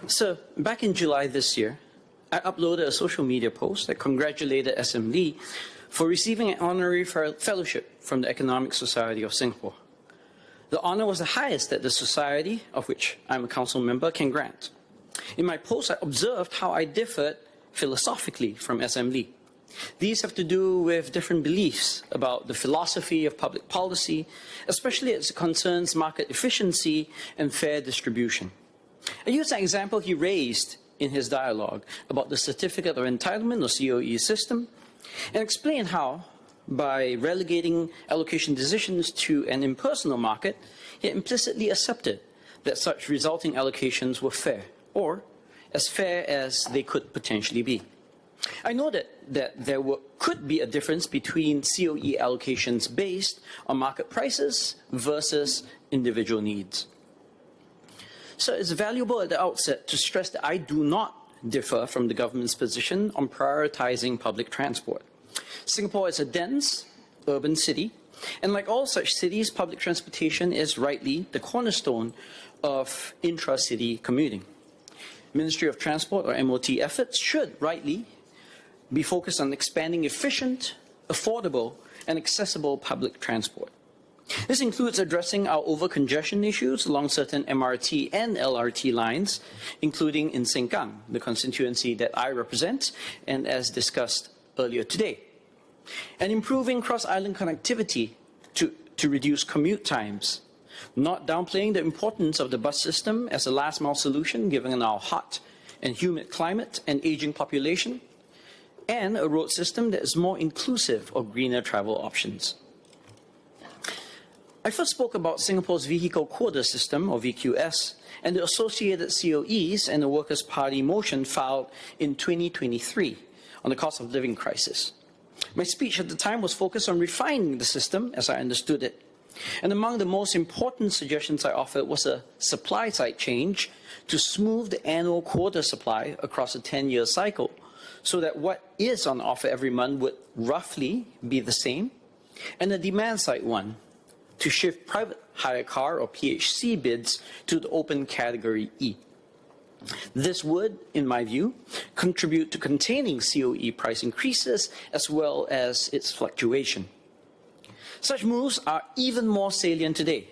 So, back in July this year, I uploaded a social media post that congratulated SM Lee for receiving an honorary fellowship from the Economic Society of Singapore. The honor was the highest that the society, of which I'm a council member, can grant. In my post, I observed how I differed philosophically from SM Lee. These have to do with different beliefs about the philosophy of public policy, especially as it concerns market efficiency and fair distribution. I used an example he raised in his dialogue about the Certificate of Entitlement or COE system and explained how, by relegating allocation decisions to an impersonal market, he implicitly accepted that such resulting allocations were fair, or as fair as they could potentially be. I noted that there could be a difference between COE allocations based on market prices versus individual needs. So it's valuable at the outset to stress that I do not differ from the government's position on prioritizing public transport. Singapore is a dense urban city, and like all such cities, public transportation is rightly the cornerstone of intra-city commuting. Ministry of Transport or MOT efforts should rightly be focused on expanding efficient, affordable, and accessible public transport. This includes addressing our over-congestion issues along certain MRT and LRT lines, including in Sengkang, the constituency that I represent, and as discussed earlier today. And improving cross-island connectivity to reduce commute times, not downplaying the importance of the bus system as a last-mile solution given our hot and humid climate and aging population, and a road system that is more inclusive of greener travel options. I first spoke about Singapore's vehicle quota system, or VQS, and the associated COEs and the Workers' Party motion filed in 2023 on the cost of living crisis. My speech at the time was focused on refining the system as I understood it. And among the most important suggestions I offered was a supply-side change to smooth the annual quota supply across a 10-year cycle, so that what is on offer every month would roughly be the same, and a demand-side one to shift private hire car or PHC bids to the open category E. This would, in my view, contribute to containing COE price increases as well as its fluctuation. Such moves are even more salient today,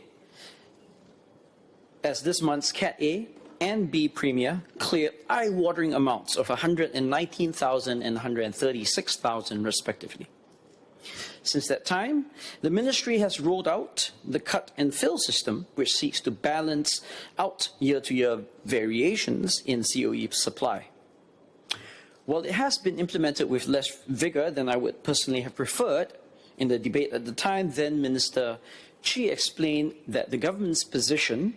as this month's Cat A and B Premier cleared eye-watering amounts of 119,000 and 136,000 respectively. Since that time, the ministry has rolled out the cut and fill system, which seeks to balance out year-to-year variations in COE supply. While it has been implemented with less vigor than I would personally have preferred, in the debate at the time, then Minister Chi explained that the government's position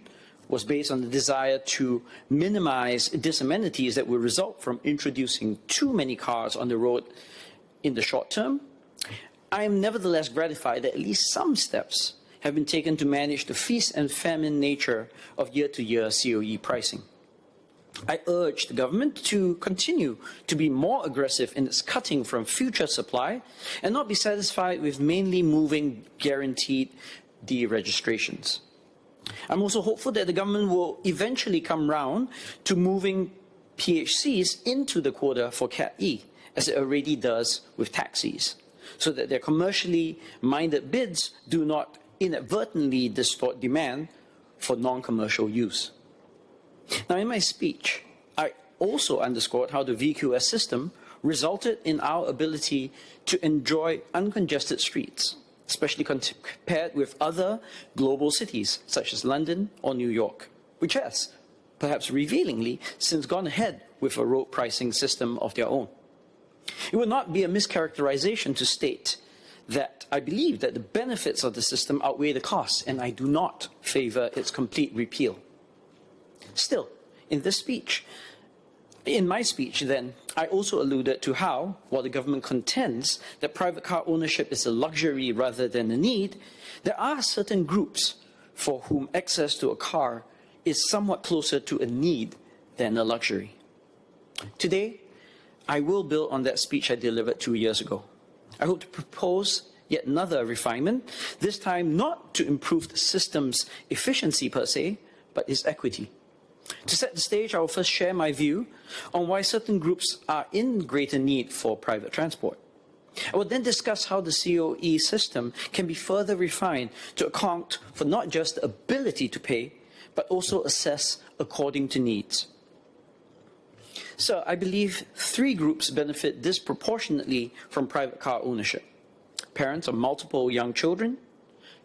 was based on the desire to minimize disamenities that would result from introducing too many cars on the road in the short term. I am nevertheless gratified that at least some steps have been taken to manage the feast and famine nature of year-to-year COE pricing. I urge the government to continue to be more aggressive in its cutting from future supply and not be satisfied with mainly moving guaranteed deregistrations. I'm also hopeful that the government will eventually come round to moving PHCs into the quota for Cat E, as it already does with taxis, so that their commercially minded bids do not inadvertently distort demand for non-commercial use. Now, in my speech, I also underscored how the VQS system resulted in our ability to enjoy uncongested streets, especially compared with other global cities such as London or New York, which has, perhaps revealingly, since gone ahead with a road pricing system of their own. It would not be a mischaracterization to state that I believe that the benefits of the system outweigh the costs, and I do not favor its complete repeal. Still, in my speech then, I also alluded to how, while the government contends that private car ownership is a luxury rather than a need, there are certain groups for whom access to a car is somewhat closer to a need than a luxury. Today, I will build on that speech I delivered 2 years ago. I hope to propose yet another refinement, this time not to improve the system's efficiency per se, but its equity. To set the stage, I will first share my view on why certain groups are in greater need for private transport. I will then discuss how the COE system can be further refined to account for not just the ability to pay, but also assess according to needs. So I believe three groups benefit disproportionately from private car ownership: parents of multiple young children,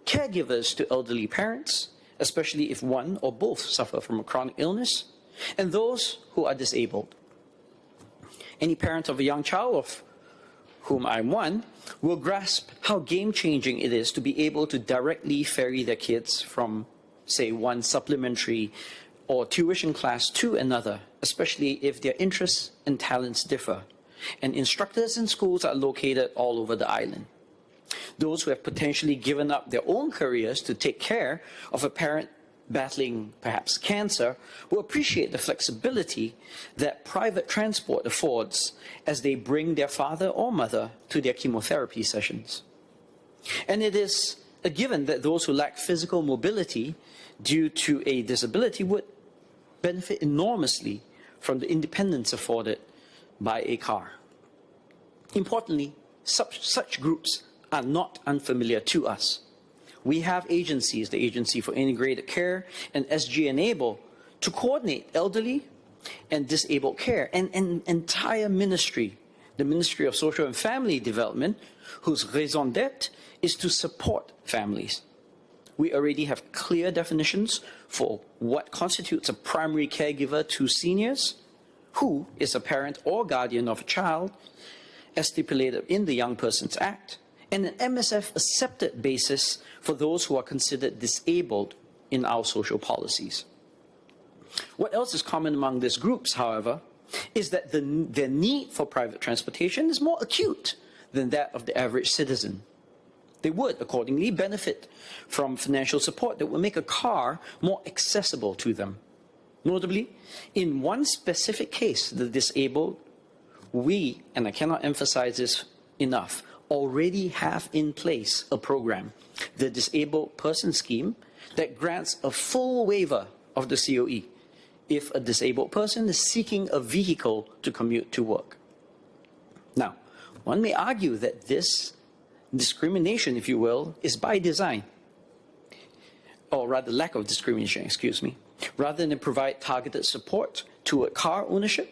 caregivers to elderly parents, especially if one or both suffer from a chronic illness, and those who are disabled. Any parent of a young child, of whom I'm one, will grasp how game-changing it is to be able to directly ferry their kids from, say, one supplementary or tuition class to another, especially if their interests and talents differ, and instructors in schools are located all over the island. Those who have potentially given up their own careers to take care of a parent battling perhaps cancer will appreciate the flexibility that private transport affords as they bring their father or mother to their chemotherapy sessions. And it is a given that those who lack physical mobility due to a disability would benefit enormously from the independence afforded by a car. Importantly, such groups are not unfamiliar to us. We have agencies, the Agency for Integrated Care and SG Enable, to coordinate elderly and disabled care, and an entire ministry, the Ministry of Social and Family Development, whose raison d'etre is to support families. We already have clear definitions for what constitutes a primary caregiver to seniors, who is a parent or guardian of a child, as stipulated in the Young Persons Act, and an MSF-accepted basis for those who are considered disabled in our social policies. What else is common among these groups, however, is that their need for private transportation is more acute than that of the average citizen. They would, accordingly, benefit from financial support that would make a car more accessible to them. Notably, in one specific case, the disabled, we, and I cannot emphasize this enough, already have in place a program, the Disabled Person Scheme, that grants a full waiver of the COE if a disabled person is seeking a vehicle to commute to work. Now, one may argue that this discrimination, if you will, is by design, or rather lack of discrimination, excuse me. Rather than provide targeted support toward car ownership,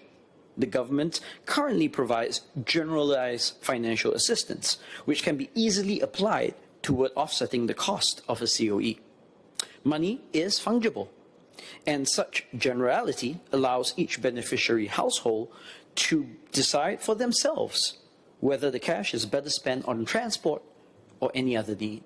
the government currently provides generalized financial assistance, which can be easily applied toward offsetting the cost of a COE. Money is fungible, and such generality allows each beneficiary household to decide for themselves whether the cash is better spent on transport or any other need.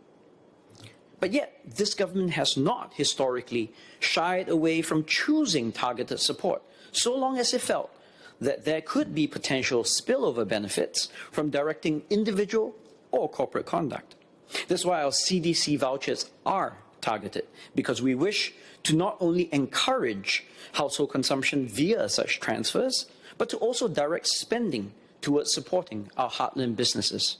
But yet, this government has not historically shied away from choosing targeted support, so long as it felt that there could be potential spillover benefits from directing individual or corporate conduct. That's why our CDC vouchers are targeted, because we wish to not only encourage household consumption via such transfers, but to also direct spending towards supporting our heartland businesses.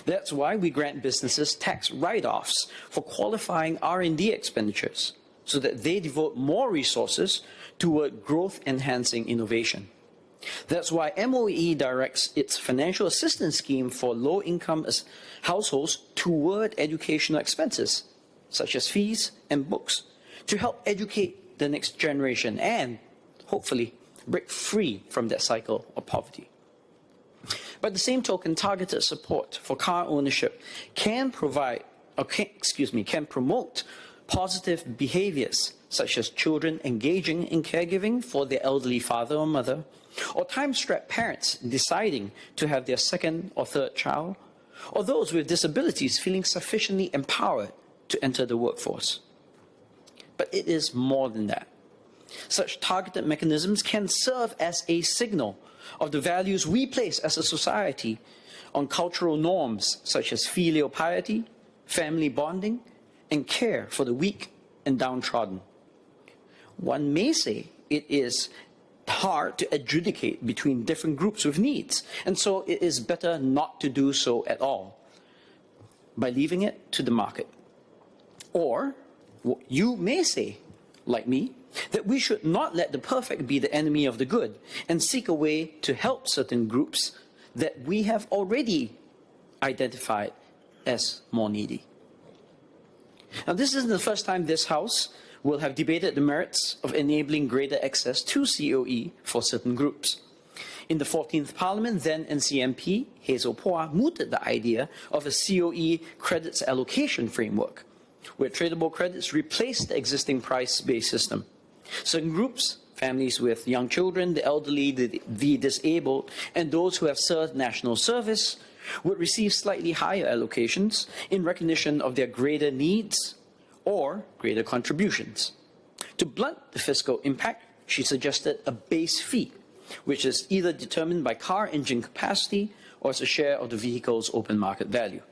That's why we grant businesses tax write-offs for qualifying R&D expenditures, so that they devote more resources toward growth-enhancing innovation. That's why MOE directs its financial assistance scheme for low-income households toward educational expenses, such as fees and books, to help educate the next generation and, hopefully, break free from that cycle of poverty. By the same token, targeted support for car ownership can promote positive behaviors, such as children engaging in caregiving for their elderly father or mother, or time-strapped parents deciding to have their second or third child, or those with disabilities feeling sufficiently empowered to enter the workforce. But it is more than that. Such targeted mechanisms can serve as a signal of the values we place as a society on cultural norms such as filial piety, family bonding, and care for the weak and downtrodden. One may say it is hard to adjudicate between different groups with needs, and so it is better not to do so at all, by leaving it to the market. Or you may say, like me, that we should not let the perfect be the enemy of the good and seek a way to help certain groups that we have already identified as more needy. Now, this isn't the first time this House will have debated the merits of enabling greater access to COE for certain groups. In the 14th Parliament, then NCMP Hazel Phua mooted the idea of a COE credits allocation framework, where tradable credits replaced the existing price-based system. Certain groups, families with young children, the elderly, the disabled, and those who have served national service, would receive slightly higher allocations in recognition of their greater needs or greater contributions. To blunt the fiscal impact, she suggested a base fee, which is either determined by car engine capacity or as a share of the vehicle's open market value.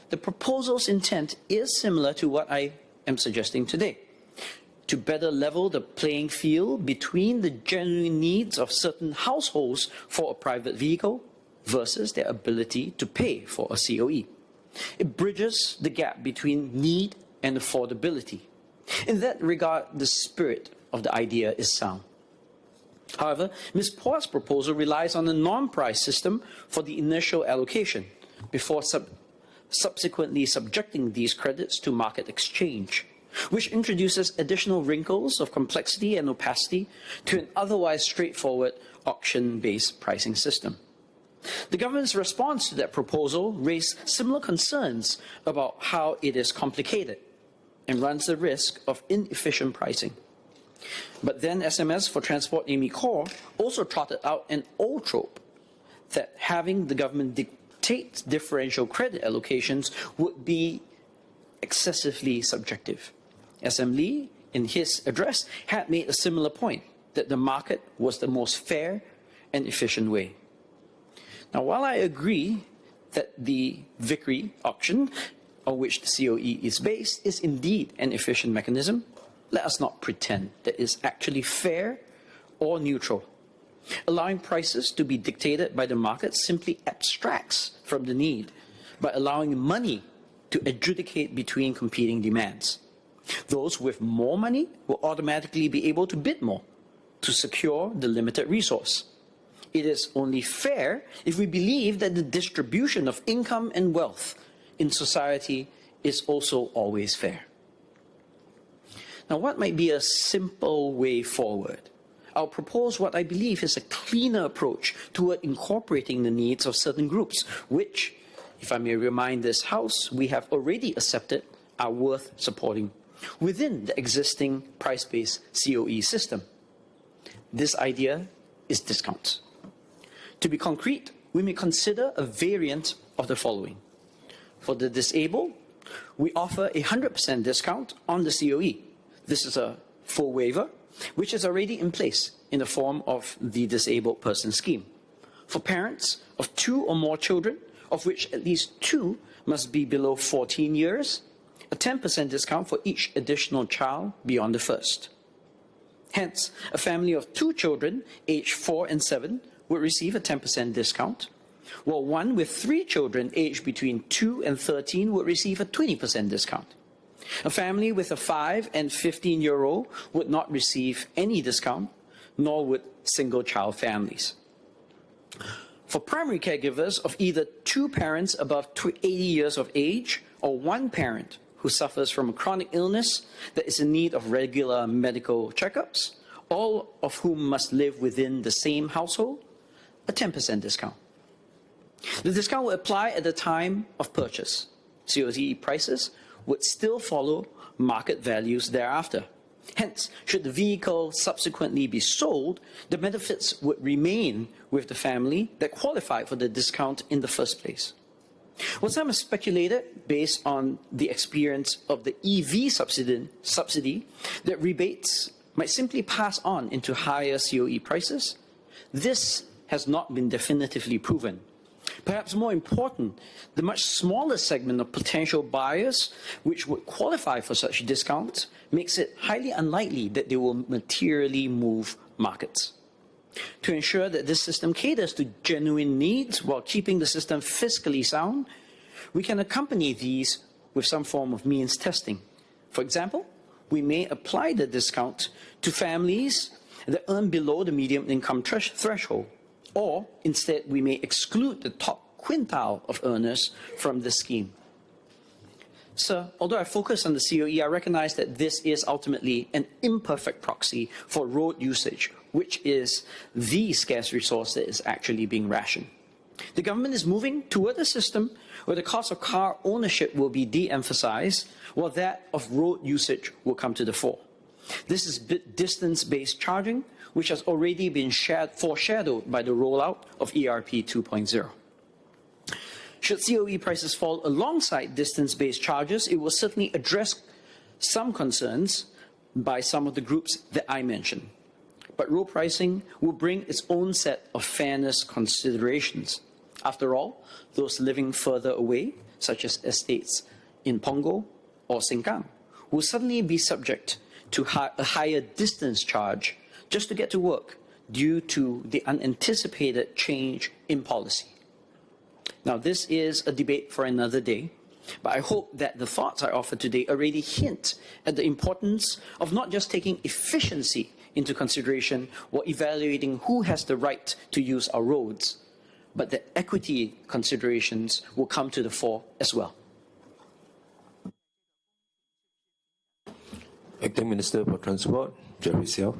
The proposal's intent is similar to what I am suggesting today, to better level the playing field between the genuine needs of certain households for a private vehicle versus their ability to pay for a COE. It bridges the gap between need and affordability. In that regard, the spirit of the idea is sound. However, Ms. Phua's proposal relies on a non-price system for the initial allocation before subsequently subjecting these credits to market exchange, which introduces additional wrinkles of complexity and opacity to an otherwise straightforward auction-based pricing system. The government's response to that proposal raised similar concerns about how it is complicated and runs the risk of inefficient pricing. But then SMS for Transport Amy Khor also trotted out an old trope that having the government dictate differential credit allocations would be excessively subjective. SM Lee, in his address, had made a similar point, that the market was the most fair and efficient way. Now, while I agree that the Vickery auction, on which the COE is based, is indeed an efficient mechanism, let us not pretend that it's actually fair or neutral. Allowing prices to be dictated by the market simply abstracts from the need by allowing money to adjudicate between competing demands. Those with more money will automatically be able to bid more to secure the limited resource. It is only fair if we believe that the distribution of income and wealth in society is also always fair. Now, what might be a simple way forward? I'll propose what I believe is a cleaner approach toward incorporating the needs of certain groups, which, if I may remind this House, we have already accepted are worth supporting within the existing price-based COE system. This idea is discounts. To be concrete, we may consider a variant of the following. For the disabled, we offer a 100% discount on the COE. This is a full waiver, which is already in place in the form of the Disabled Person Scheme. For parents of 2 or more children, of which at least 2 must be below 14 years, a 10% discount for each additional child beyond the first. Hence, a family of 2 children, aged 4 and 7, would receive a 10% discount, while one with 3 children, aged between 2 and 13, would receive a 20% discount. A family with a 5 and 15-year-old would not receive any discount, nor would single-child families. For primary caregivers of either 2 parents above 80 years of age or 1 parent who suffers from a chronic illness that is in need of regular medical checkups, all of whom must live within the same household, a 10% discount. The discount will apply at the time of purchase. COE prices would still follow market values thereafter. Hence, should the vehicle subsequently be sold, the benefits would remain with the family that qualified for the discount in the first place. What some have speculated, based on the experience of the EV subsidy, that rebates might simply pass on into higher COE prices, this has not been definitively proven. Perhaps more important, the much smaller segment of potential buyers which would qualify for such discounts makes it highly unlikely that they will materially move markets. To ensure that this system caters to genuine needs while keeping the system fiscally sound, we can accompany these with some form of means testing. For example, we may apply the discount to families that earn below the medium income threshold, or instead we may exclude the top quintile of earners from the scheme. Sir, although I focus on the COE, I recognize that this is ultimately an imperfect proxy for road usage, which is the scarce resource that is actually being rationed. The government is moving toward a system where the cost of car ownership will be de-emphasized, while that of road usage will come to the fore. This is distance-based charging, which has already been foreshadowed by the rollout of ERP 2.0. Should COE prices fall alongside distance-based charges, it will certainly address some concerns by some of the groups that I mentioned. But road pricing will bring its own set of fairness considerations. After all, those living further away, such as estates in Punggol or Sengkang, will suddenly be subject to a higher distance charge just to get to work due to the unanticipated change in policy. Now, this is a debate for another day, but I hope that the thoughts I offer today already hint at the importance of not just taking efficiency into consideration while evaluating who has the right to use our roads, but that equity considerations will come to the fore as well. Acting Minister for Transport, Jeffrey Siow.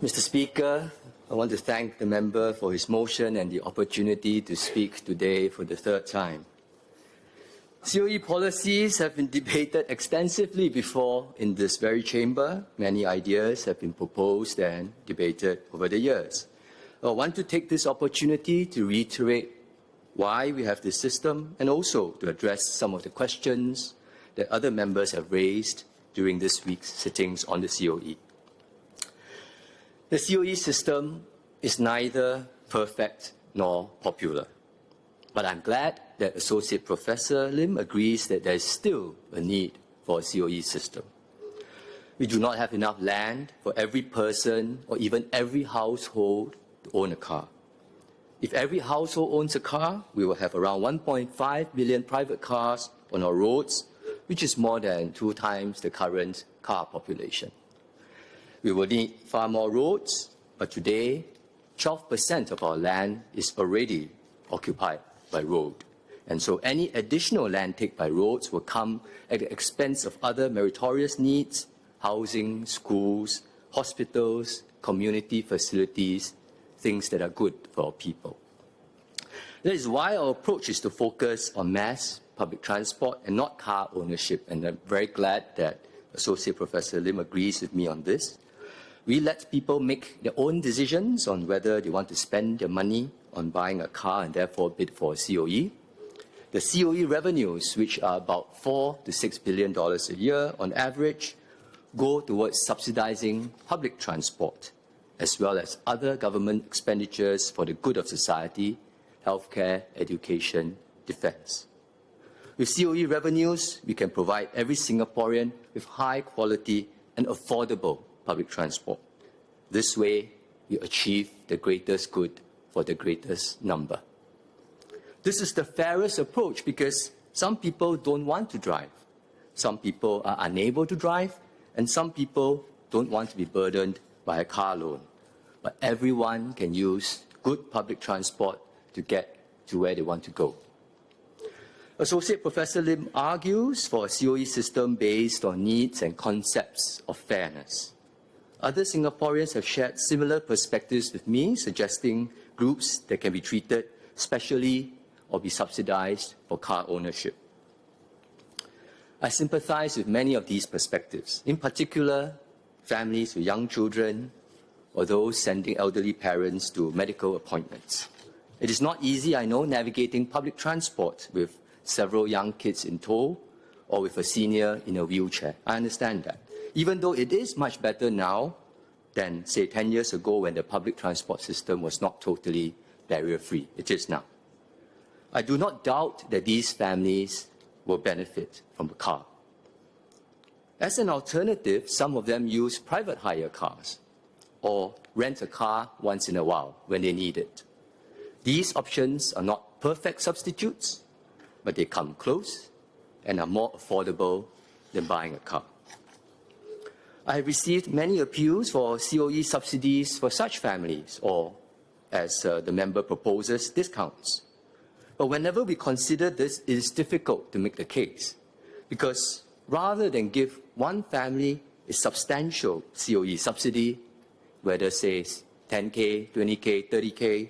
Mr. Speaker, I want to thank the member for his motion and the opportunity to speak today for the third time. COE policies have been debated extensively before in this very chamber. Many ideas have been proposed and debated over the years. I want to take this opportunity to reiterate why we have this system and also to address some of the questions that other members have raised during this week's sittings on the COE. The COE system is neither perfect nor popular, but I'm glad that Associate Professor Lim agrees that there is still a need for a COE system. We do not have enough land for every person or even every household to own a car. If every household owns a car, we will have around 1.5 million private cars on our roads, which is more than 2 times the current car population. We will need far more roads, but today, 12% of our land is already occupied by road. And so any additional land take by roads will come at the expense of other meritorious needs, housing, schools, hospitals, community facilities, things that are good for our people. That is why our approach is to focus on mass public transport and not car ownership. And I'm very glad that Associate Professor Lim agrees with me on this. We let people make their own decisions on whether they want to spend their money on buying a car and therefore bid for a COE. The COE revenues, which are about $4 to $6 billion a year on average, go towards subsidizing public transport, as well as other government expenditures for the good of society, healthcare, education, defense. With COE revenues, we can provide every Singaporean with high quality and affordable public transport. This way, we achieve the greatest good for the greatest number. This is the fairest approach because some people don't want to drive. Some people are unable to drive, and some people don't want to be burdened by a car loan. But everyone can use good public transport to get to where they want to go. Associate Professor Lim argues for a COE system based on needs and concepts of fairness. Other Singaporeans have shared similar perspectives with me, suggesting groups that can be treated specially or be subsidized for car ownership. I sympathize with many of these perspectives, in particular, families with young children or those sending elderly parents to medical appointments. It is not easy, I know, navigating public transport with several young kids in tow or with a senior in a wheelchair. I understand that. Even though it is much better now than, say, 10 years ago when the public transport system was not totally barrier-free. It is now. I do not doubt that these families will benefit from a car. As an alternative, some of them use private hire cars or rent a car once in a while when they need it. These options are not perfect substitutes, but they come close and are more affordable than buying a car. I have received many appeals for COE subsidies for such families, or, as the member proposes, discounts. But whenever we consider this, it is difficult to make the case, because rather than give one family a substantial COE subsidy, whether say 10K, 20K, 30K,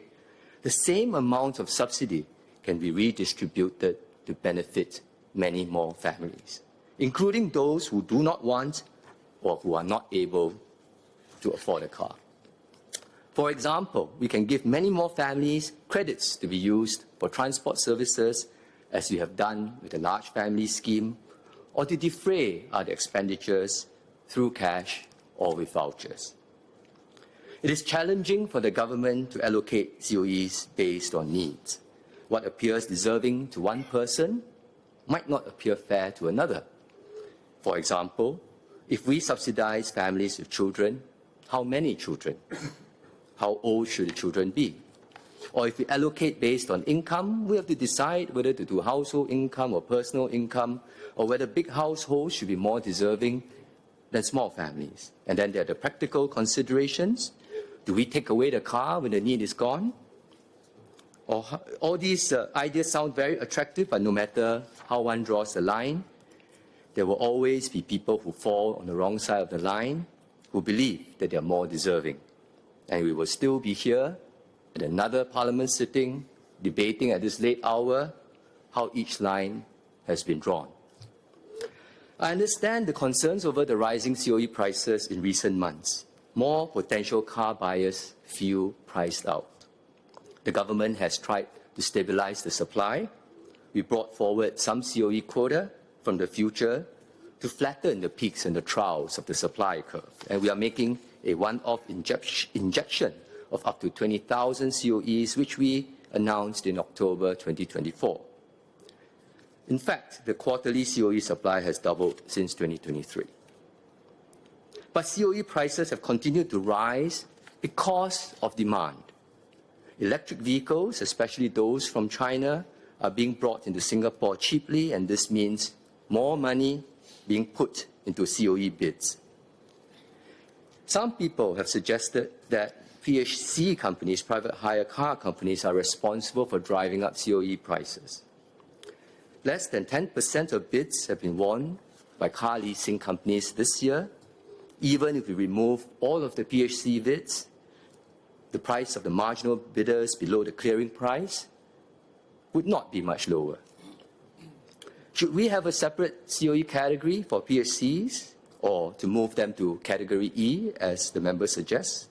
the same amount of subsidy can be redistributed to benefit many more families, including those who do not want or who are not able to afford a car. For example, we can give many more families credits to be used for transport services, as we have done with the large family scheme, or to defray other expenditures through cash or with vouchers. It is challenging for the government to allocate COEs based on needs. What appears deserving to one person might not appear fair to another. For example, if we subsidize families with children, how many children? How old should the children be? Or if we allocate based on income, we have to decide whether to do household income or personal income, or whether big households should be more deserving than small families. And then there are the practical considerations. Do we take away the car when the need is gone? Or all these ideas sound very attractive, but no matter how one draws the line, there will always be people who fall on the wrong side of the line, who believe that they are more deserving. And we will still be here at another parliament sitting, debating at this late hour how each line has been drawn. I understand the concerns over the rising COE prices in recent months. More potential car buyers feel priced out. The government has tried to stabilize the supply. We brought forward some COE quota from the future to flatten the peaks and the troughs of the supply curve. And we are making a one-off injection of up to 20,000 COEs, which we announced in October 2024. In fact, the quarterly COE supply has doubled since 2023. But COE prices have continued to rise because of demand. Electric vehicles, especially those from China, are being brought into Singapore cheaply, and this means more money being put into COE bids. Some people have suggested that PHC companies, private hire car companies, are responsible for driving up COE prices. Less than 10% of bids have been won by car leasing companies this year. Even if we remove all of the PHC bids, the price of the marginal bidders below the clearing price would not be much lower. Should we have a separate COE category for PHCs, or to move them to category E, as the member suggests?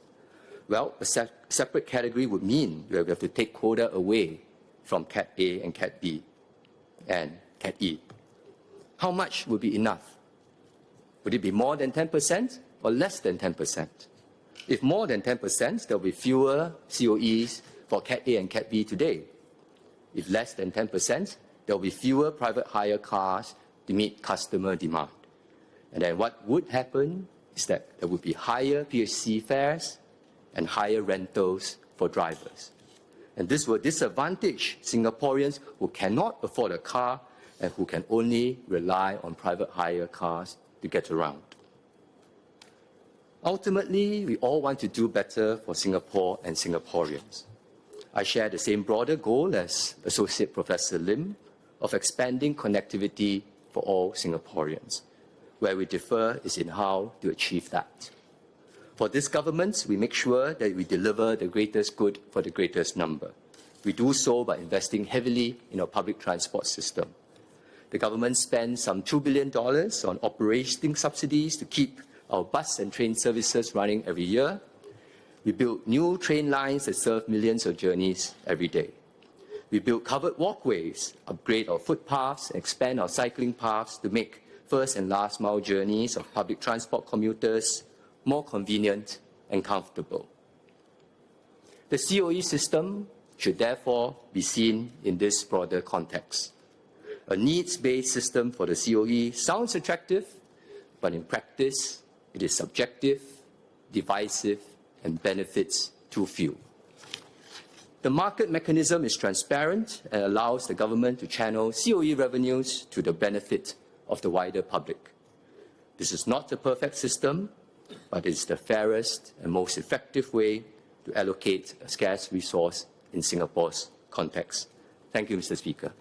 Well, a separate category would mean we have to take quota away from Cat A and Cat B and Cat E. How much would be enough? Would it be more than 10% or less than 10%? If more than 10%, there will be fewer COEs for Cat A and Cat B today. If less than 10%, there will be fewer private hire cars to meet customer demand. And then what would happen is that there would be higher PHC fares and higher rentals for drivers. And this will disadvantage Singaporeans who cannot afford a car and who can only rely on private hire cars to get around. Ultimately, we all want to do better for Singapore and Singaporeans. I share the same broader goal as Associate Professor Lim of expanding connectivity for all Singaporeans. Where we differ is in how to achieve that. For this government, we make sure that we deliver the greatest good for the greatest number. We do so by investing heavily in our public transport system. The government spends some $2 billion on operating subsidies to keep our bus and train services running every year. We build new train lines that serve millions of journeys every day. We build covered walkways, upgrade our footpaths, and expand our cycling paths to make first and last mile journeys of public transport commuters more convenient and comfortable. The COE system should therefore be seen in this broader context. A needs-based system for the COE sounds attractive, but in practice, it is subjective, divisive, and benefits too few. The market mechanism is transparent and allows the government to channel COE revenues to the benefit of the wider public. This is not the perfect system, but it's the fairest and most effective way to allocate a scarce resource in Singapore's context. Thank you, Mr. Speaker.